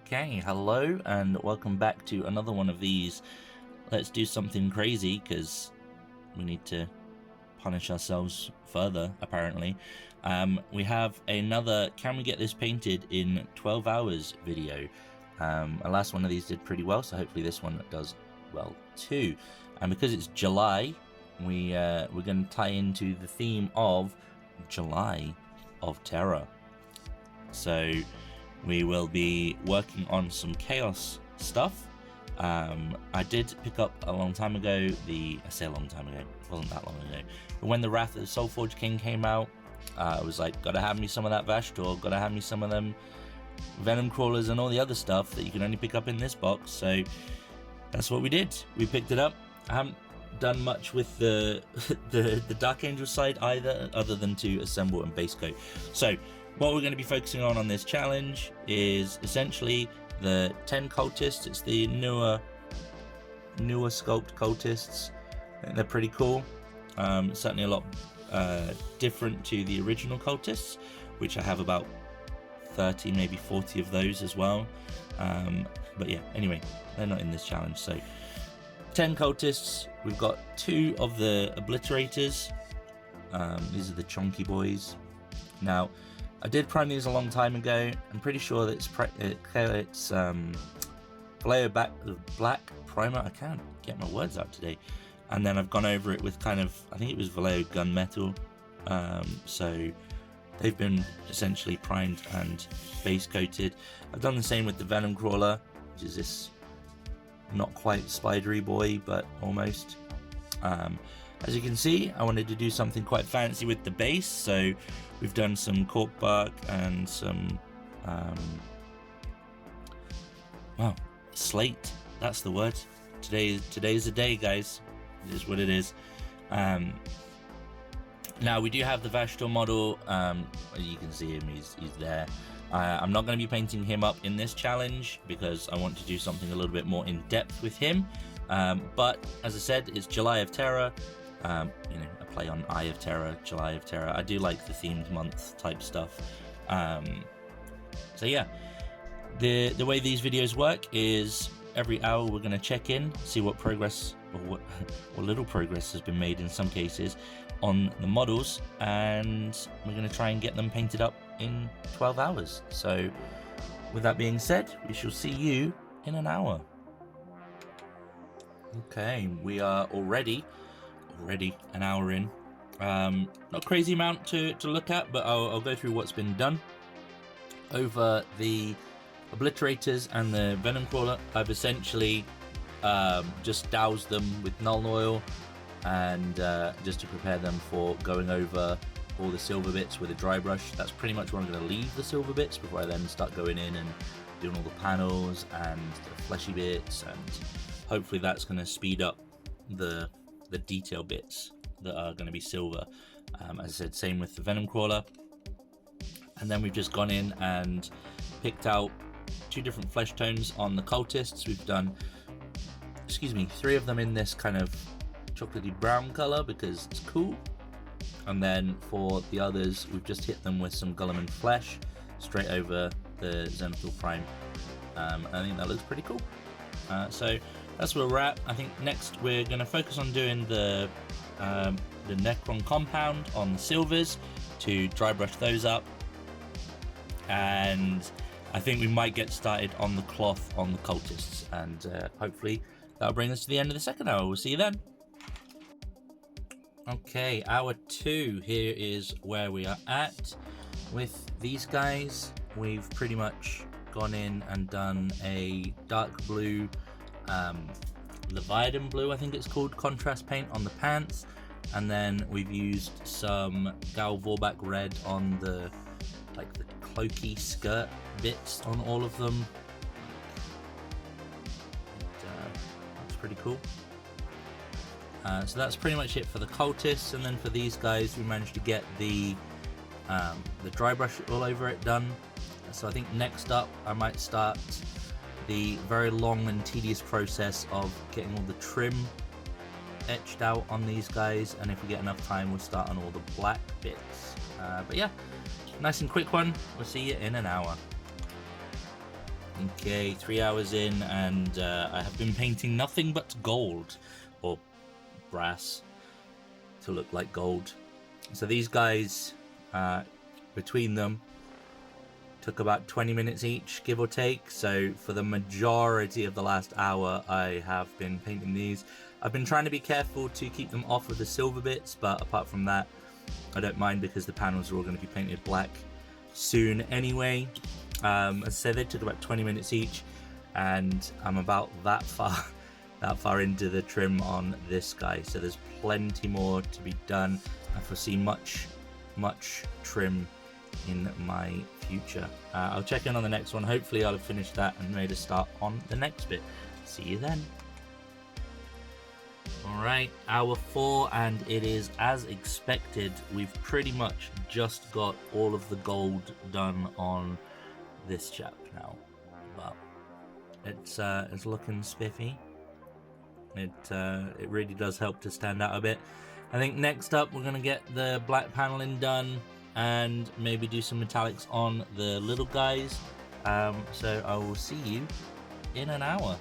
Okay, hello and welcome back to another one of these let's do something crazy, because we need to punish ourselves further, apparently. We have another can we get this painted in 12 hours video. Our last one of these did pretty well, so hopefully this one does well too. And because it's July, we're going to tie into the theme of July of Terror. So we will be working on some chaos stuff. I did pick up a long time ago I say a long time ago, it wasn't that long ago, but when the Wrath of the Soulforge King came out, I was like, gotta have me some of that Vashtorr, gotta have me some of them Venom Crawlers and all the other stuff that you can only pick up in this box. So that's what we did. We picked it up. I haven't done much with the Dark Angel side either, other than to assemble and base coat. So what we're going to be focusing on this challenge is essentially the 10 cultists. It's the newer sculpt cultists. I think they're pretty cool. Certainly a lot different to the original cultists, which I have about 30, maybe 40 of those as well. But yeah, anyway, they're not in this challenge. So 10 cultists. We've got 2 of the obliterators. These are the chunky boys. Now, I did prime these a long time ago. I'm pretty sure that it's Vallejo Black Primer. I can't get my words out today. And then I've gone over it with kind of, I think it was Vallejo Gunmetal. So they've been essentially primed and base coated. I've done the same with the Venom Crawler, which is this not quite spidery boy, but almost. As you can see, I wanted to do something quite fancy with the base, so we've done some cork bark and some slate. That's the word. Today's the day, guys. It is what it is. Now we do have the Vashtorr model. You can see him. He's there. I'm not going to be painting him up in this challenge because I want to do something a little bit more in depth with him. But as I said, it's July of Terror. A play on Eye of Terror, July of Terror. I do like the themed month type stuff. So yeah, the way these videos work is every hour we're going to check in, see what progress or what little progress has been made in some cases on the models, and we're going to try and get them painted up in 12 hours. So with that being said, we shall see you in an hour. Okay, we are already an hour in. Not crazy amount to look at, but I'll go through what's been done. Over the obliterators and the Venom Crawler, I've essentially just doused them with Null Oil, and just to prepare them for going over all the silver bits with a dry brush. That's pretty much where I'm going to leave the silver bits before I then start going in and doing all the panels and the fleshy bits, and hopefully that's going to speed up the detail bits that are going to be silver. As I said, same with the Venom Crawler. And then we've just gone in and picked out 2 different flesh tones on the cultists. We've done 3 of them in this kind of chocolatey brown color because it's cool. And then for the others, we've just hit them with some Gulliman flesh straight over the Zenithal Prime. I think that looks pretty cool. So that's where we're at. I think next we're going to focus on doing the Necron compound on the silvers to dry brush those up, and I think we might get started on the cloth on the cultists, and hopefully that'll bring us to the end of the second hour. We'll see you then. Okay, hour 2. Here is where we are at with these guys. We've pretty much gone in and done a dark blue, Leviathan blue, I think it's called, contrast paint on the pants, and then we've used some Gal Vorbak red on the cloaky skirt bits on all of them. That's pretty cool. So that's pretty much it for the cultists, and then for these guys we managed to get the dry brush all over it done. So I think next up I might start the very long and tedious process of getting all the trim etched out on these guys, and if we get enough time we'll start on all the black bits. But yeah, nice and quick one. We'll see you in an hour. Okay, 3 hours in, and I have been painting nothing but gold, or brass, to look like gold. So these guys, between them, took about 20 minutes each, give or take. So for the majority of the last hour, I have been painting these. I've been trying to be careful to keep them off of the silver bits, but apart from that, I don't mind because the panels are all going to be painted black soon anyway. As I said, they took about 20 minutes each, and I'm about that far into the trim on this guy. So there's plenty more to be done. I foresee much trim in my future. I'll check in on the next one. Hopefully I'll have finished that and made a start on the next bit. See you then. Alright, hour 4, and it is as expected. We've pretty much just got all of the gold done on this chap now. But it's looking spiffy. It really does help to stand out a bit. I think next up we're going to get the black paneling done and maybe do some metallics on the little guys. So I will see you in an hour.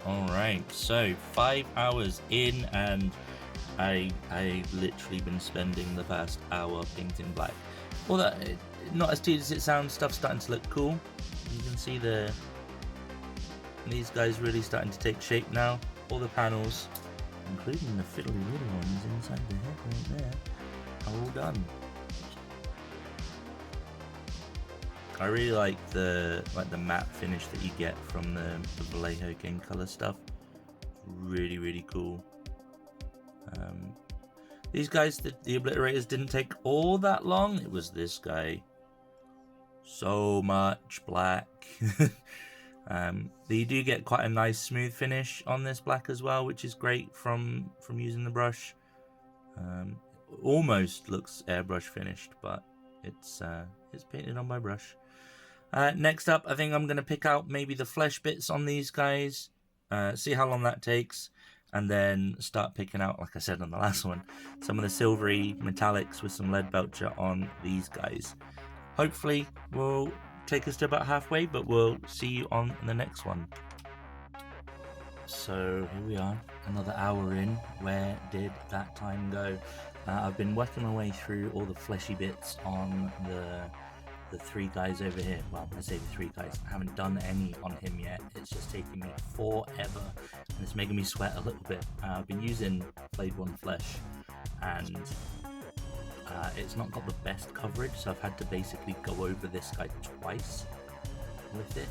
Alright, so 5 hours in, and I literally been spending the past hour painting black. Well, that not as tedious as it sounds, stuff's starting to look cool. You can see these guys really starting to take shape now. All the panels, including the fiddly little ones inside the head right there, are all done. I really like the matte finish that you get from the Vallejo game color stuff. Really cool. These guys, the obliterators, didn't take all that long. It was this guy. So much black. You do get quite a nice smooth finish on this black as well, which is great from using the brush. Almost looks airbrush finished, but it's painted on by brush. Next up, I think I'm going to pick out maybe the flesh bits on these guys, see how long that takes, and then start picking out, like I said on the last one, some of the silvery metallics with some lead belcher on these guys. Hopefully we'll take us to about halfway, but we'll see you on the next one. So here we are, another hour in. Where did that time go? I've been working my way through all the fleshy bits on the 3 guys over here. Well, I say the 3 guys. I haven't done any on him yet. It's just taking me forever, and it's making me sweat a little bit. I've been using Blade 1 Flesh, and it's not got the best coverage, so I've had to basically go over this guy twice with it.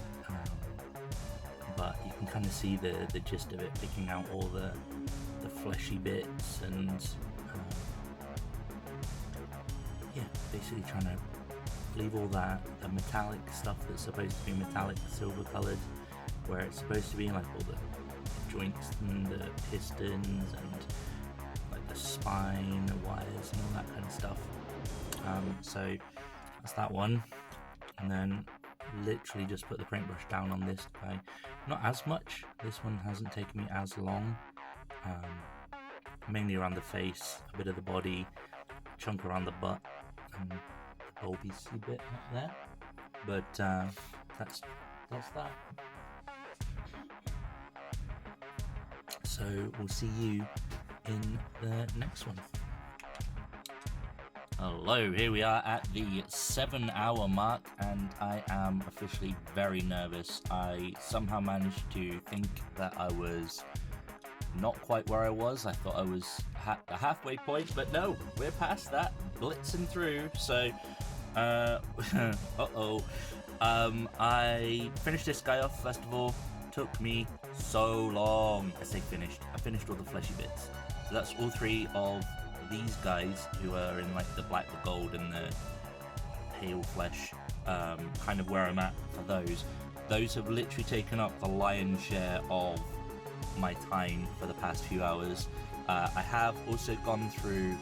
But you can kind of see the gist of it, picking out all the fleshy bits, and yeah, basically trying to leave all that, the metallic stuff that's supposed to be metallic silver coloured, where it's supposed to be like all the joints and the pistons and like the spine, the wires and all that kind of stuff. So that's that one, and then literally just put the paintbrush down on this guy. Not as much, this one hasn't taken me as long, mainly around the face, a bit of the body, a chunk around the butt, and bulby bit up there, but that's that. So we'll see you in the next one. Hello, here we are at the 7-hour mark, and I am officially very nervous. I somehow managed to think that I was not quite where I was. I thought I was at the halfway point, but no, we're past that, blitzing through. So I finished this guy off. First of all, took me so long. I say finished. I finished all the fleshy bits. So that's all 3 of these guys who are in like the black, the gold, and the pale flesh. Kind of where I'm at for those. Those have literally taken up the lion's share of my time for the past few hours. I have also gone through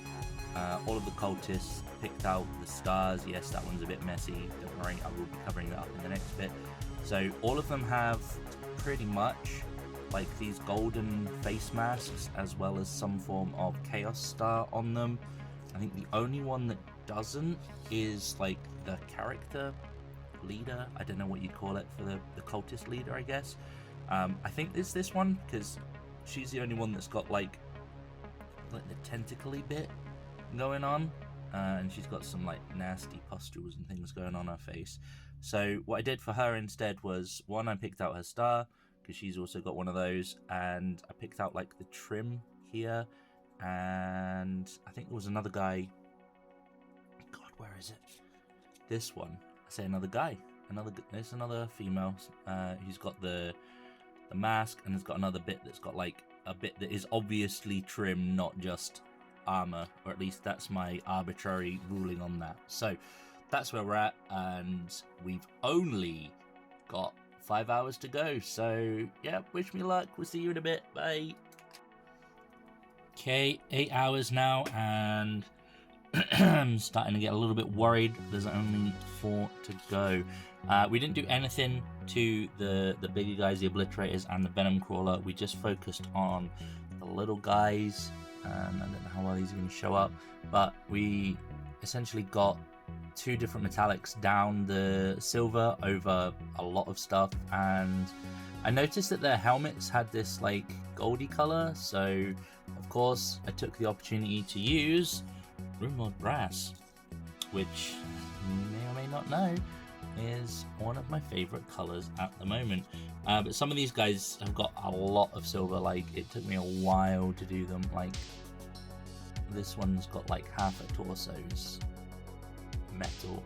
all of the cultists, picked out the stars. Yes, that one's a bit messy, don't worry, I will be covering that up in the next bit. So all of them have pretty much like these golden face masks, as well as some form of chaos star on them. I think the only one that doesn't is like the character leader. I don't know what you'd call it for the cultist leader, I guess. I think it's this one, because she's the only one that's got like the tentacly bit going on, and she's got some like nasty pustules and things going on her face. So what I did for her instead was, one, I picked out her star, because she's also got one of those, and I picked out like the trim here, and I think there was another guy. God, where is it? This one. I say another guy. There's another female who's got the mask, and has got another bit that's got like a bit that is obviously trim, not just armor, or at least that's my arbitrary ruling on that. So that's where we're at, and we've only got 5 hours to go. So yeah, wish me luck. We'll see you in a bit. Bye. Okay, 8 hours now, and I'm starting to get a little bit worried. There's only 4 to go. We didn't do anything to the bigger guys, the obliterators and the venom crawler. We just focused on the little guys, and I don't know how well these are going to show up, but we essentially got 2 different metallics down the silver over a lot of stuff, and I noticed that their helmets had this like goldy color, so of course I took the opportunity to use Rumored Brass, which you may or may not know is one of my favorite colors at the moment. But some of these guys have got a lot of silver. Like, it took me a while to do them. Like, this one's got like half her torso's metal,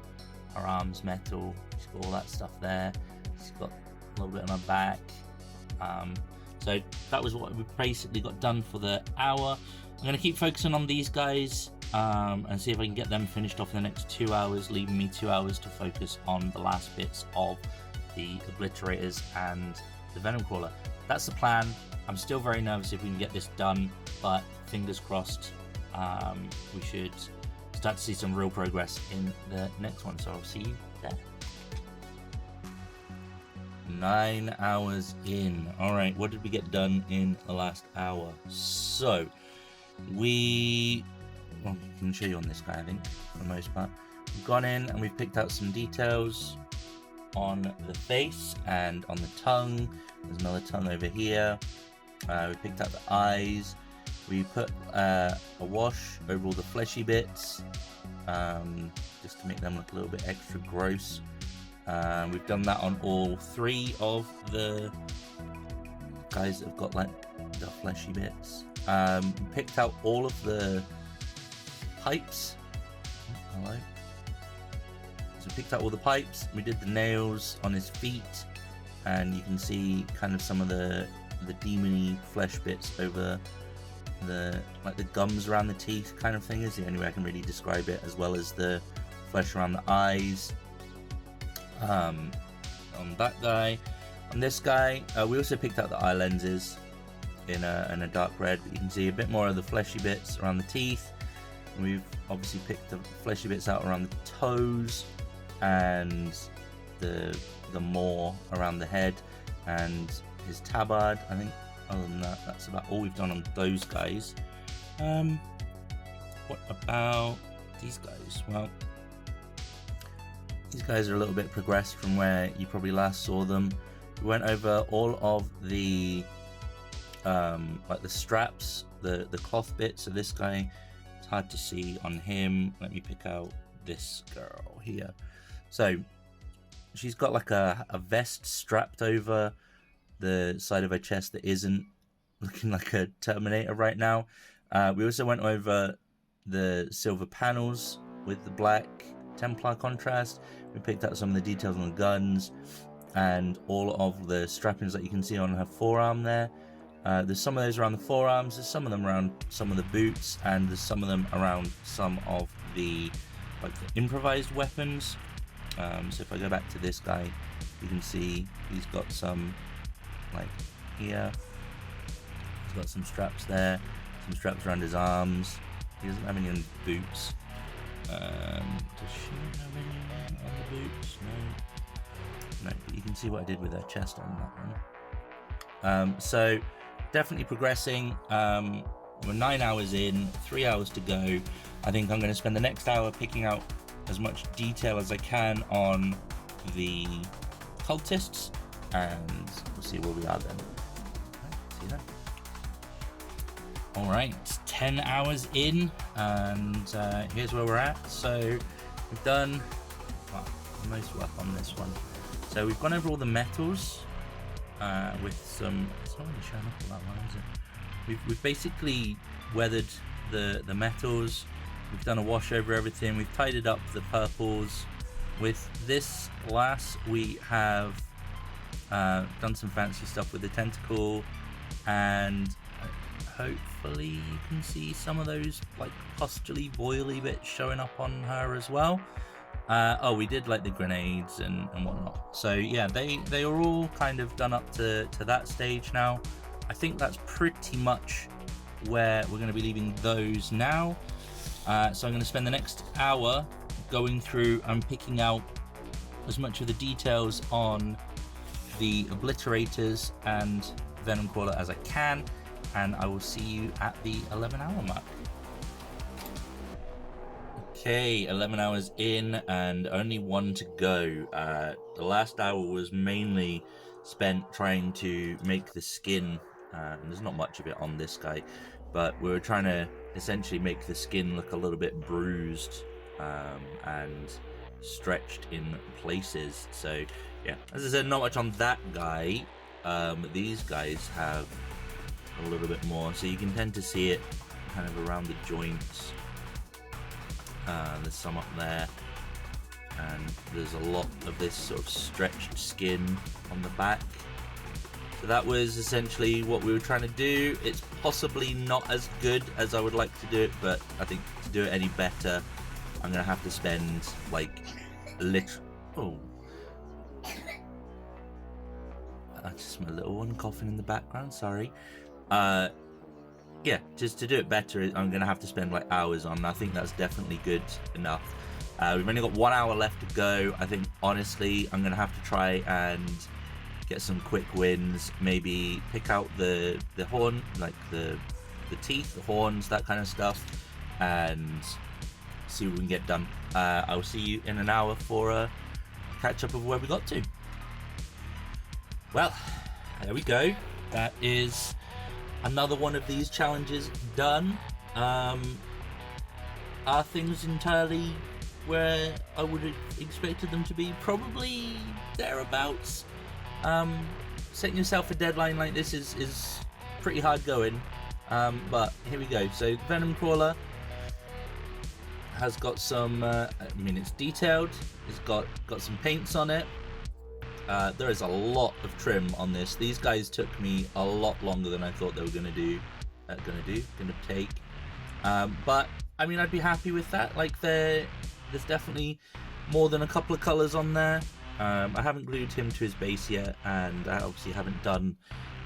her arms metal. She's got all that stuff there. She's got a little bit on her back. So that was what we basically got done for the hour. I'm going to keep focusing on these guys and see if I can get them finished off in the next 2 hours, leaving me 2 hours to focus on the last bits of the obliterators and the venom crawler. That's the plan. I'm still very nervous if we can get this done, but fingers crossed. We should start to see some real progress in the next one, so I'll see you there. 9 hours in. Alright, what did we get done in the last hour? So, I can show you on this guy, I think, for the most part. We've gone in and we've picked out some details on the face and on the tongue. There's another tongue over here. We picked out the eyes. We put a wash over all the fleshy bits, just to make them look a little bit extra gross. We've done that on all 3 of the guys that have got like the fleshy bits. Picked out all of the pipes. Hello. So we picked out all the pipes. We did the nails on his feet, and you can see kind of some of the demony flesh bits over the gums around the teeth kind of thing is the only way I can really describe it, as well as the flesh around the eyes. On that guy, on this guy, we also picked out the eye lenses in a dark red, but you can see a bit more of the fleshy bits around the teeth. And we've obviously picked the fleshy bits out around the toes and the more around the head and his tabard. I think other than that, that's about all we've done on those guys. What about these guys? Well, these guys are a little bit progressed from where you probably last saw them. We went over all of the like the straps, the cloth bits. So this guy, it's hard to see on him. Let me pick out this girl here. So she's got like a vest strapped over the side of her chest that isn't looking like a Terminator right now. We also went over the silver panels with the black Templar contrast. We picked out some of the details on the guns and all of the strappings that you can see on her forearm there. There's some of those around the forearms, there's some of them around some of the boots, and there's some of them around some of the improvised weapons. So if I go back to this guy, you can see he's got some like here. He's got some straps there, some straps around his arms. He doesn't have any on boots. Does she have any on the boots? No, but you can see what I did with her chest on that one. So definitely progressing. We're 9 hours in, 3 hours to go. I think I'm going to spend the next hour picking out as much detail as I can on the cultists, and we'll see where we are then. See that? Alright, 10 hours in, and here's where we're at. So we've done most work on this one. So we've gone over all the metals with some. It's not really showing up all that well, is it? We've basically weathered the metals. We've done a wash over everything. We've tidied up the purples. With this glass, we have done some fancy stuff with the tentacle, and hopefully you can see some of those like pustily boily bits showing up on her as well. Oh, we did like the grenades and whatnot. So yeah, they are all kind of done up to that stage now. I think that's pretty much where we're going to be leaving those now. So I'm going to spend the next hour going through and picking out as much of the details on the obliterators and venom crawler as I can, and I will see you at the 11-hour mark. Okay, 11 hours in and only one to go. The last hour was mainly spent trying to make the skin, and there's not much of it on this guy, but we were trying to essentially make the skin look a little bit bruised and stretched in places. So yeah, as I said, not much on that guy. These guys have a little bit more, so you can tend to see it kind of around the joints. There's some up there, and there's a lot of this sort of stretched skin on the back. So that was essentially what we were trying to do. It's possibly not as good as I would like to do it, but I think to do it any better, I'm gonna have to spend like oh, that's just my little one coughing in the background, sorry. Yeah, just to do it better, I'm going to have to spend like hours on. I think that's definitely good enough. We've only got 1 hour left to go. I think, honestly, I'm going to have to try and get some quick wins. Maybe pick out the horn, like the teeth, the horns, that kind of stuff, and see what we can get done. I will see you in an hour for a catch up of where we got to. Well, there we go. That is another one of these challenges done. Are things entirely where I would have expected them to be? Probably thereabouts. Setting yourself a deadline like this is pretty hard going. But here we go. So Venom Crawler has got some, I mean, it's detailed. It's got some paints on it. There is a lot of trim on this. These guys took me a lot longer than I thought they were gonna take. But I mean, I'd be happy with that. Like, there's definitely more than a couple of colors on there. I haven't glued him to his base yet, and I obviously haven't done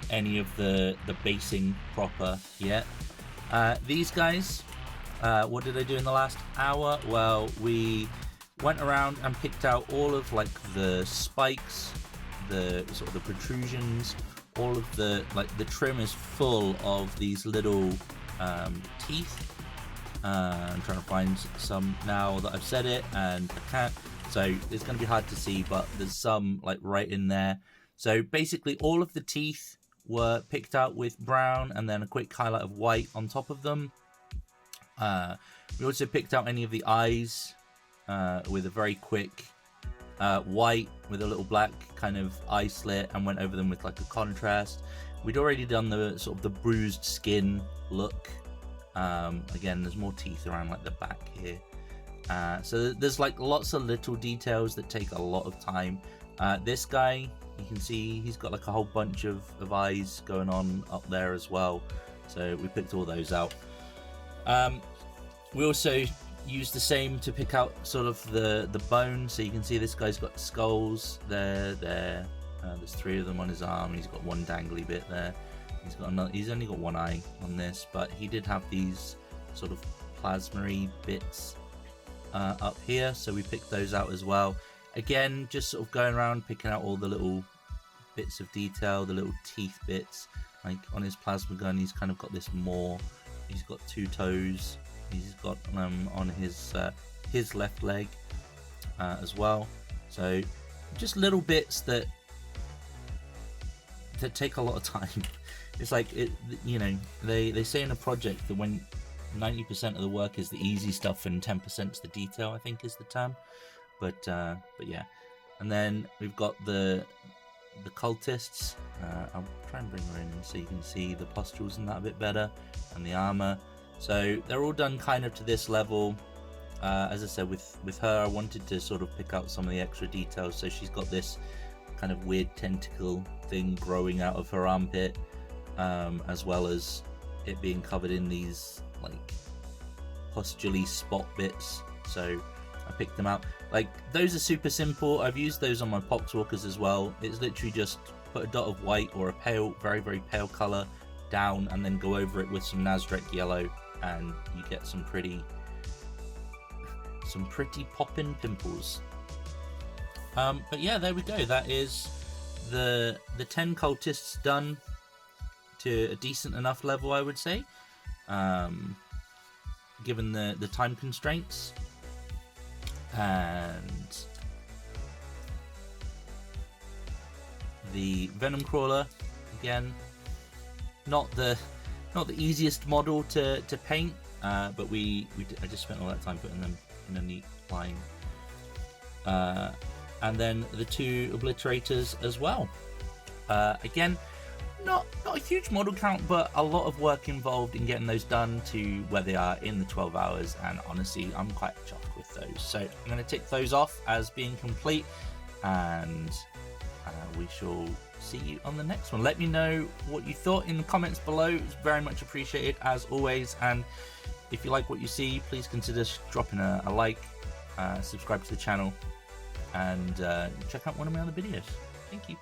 any of the basing proper yet. These guys, what did I do in the last hour? Well, we went around and picked out all of like the spikes, the sort of the protrusions, all of the trim is full of these little teeth. I'm trying to find some now that I've said it, and I can't, so it's going to be hard to see, but there's some like right in there. So basically all of the teeth were picked out with brown and then a quick highlight of white on top of them. We also picked out any of the eyes with a very quick white with a little black kind of eye slit, and went over them with like a contrast. We'd already done the sort of the bruised skin look. Again, there's more teeth around like the back here. So there's like lots of little details that take a lot of time. This guy, you can see he's got like a whole bunch of eyes going on up there as well. So we picked all those out. We also used the same to pick out sort of the bone. So you can see this guy's got skulls there. There's 3 of them on his arm. He's got one dangly bit there. He's got another. He's only got one eye on this, but he did have these sort of plasma-y bits up here. So we picked those out as well. Again, just sort of going around picking out all the little bits of detail, the little teeth bits. Like on his plasma gun, he's kind of got this more. He's got 2 toes. He's got on his left leg as well. So just little bits that take a lot of time. It's like, you know, they say in a project that when 90% of the work is the easy stuff and 10% is the detail, I think is the term. But yeah. And then we've got the cultists. I'll try and bring her in so you can see the pustules and that a bit better, and the armor. So they're all done kind of to this level. As I said, with her, I wanted to sort of pick out some of the extra details. So she's got this kind of weird tentacle thing growing out of her armpit, as well as it being covered in these like pustule spot bits. So I picked them out. Like, those are super simple. I've used those on my poxwalkers as well. It's literally just put a dot of white or a pale, very, very pale color down, and then go over it with some Nazareth yellow, and you get some pretty poppin' pimples. But yeah, there we go. That is the 10 cultists done to a decent enough level, I would say, given the time constraints. And the Venom Crawler, again, not the easiest model to paint, but I just spent all that time putting them in a neat line. And then the 2 obliterators as well. Again, not a huge model count, but a lot of work involved in getting those done to where they are in the 12 hours, and honestly, I'm quite chuffed with those. So I'm going to tick those off as being complete, and we shall see you on the next one. Let me know what you thought in the comments below. It's very much appreciated, as always, and if you like what you see, please consider dropping a like, subscribe to the channel, and check out one of my other videos. Thank you.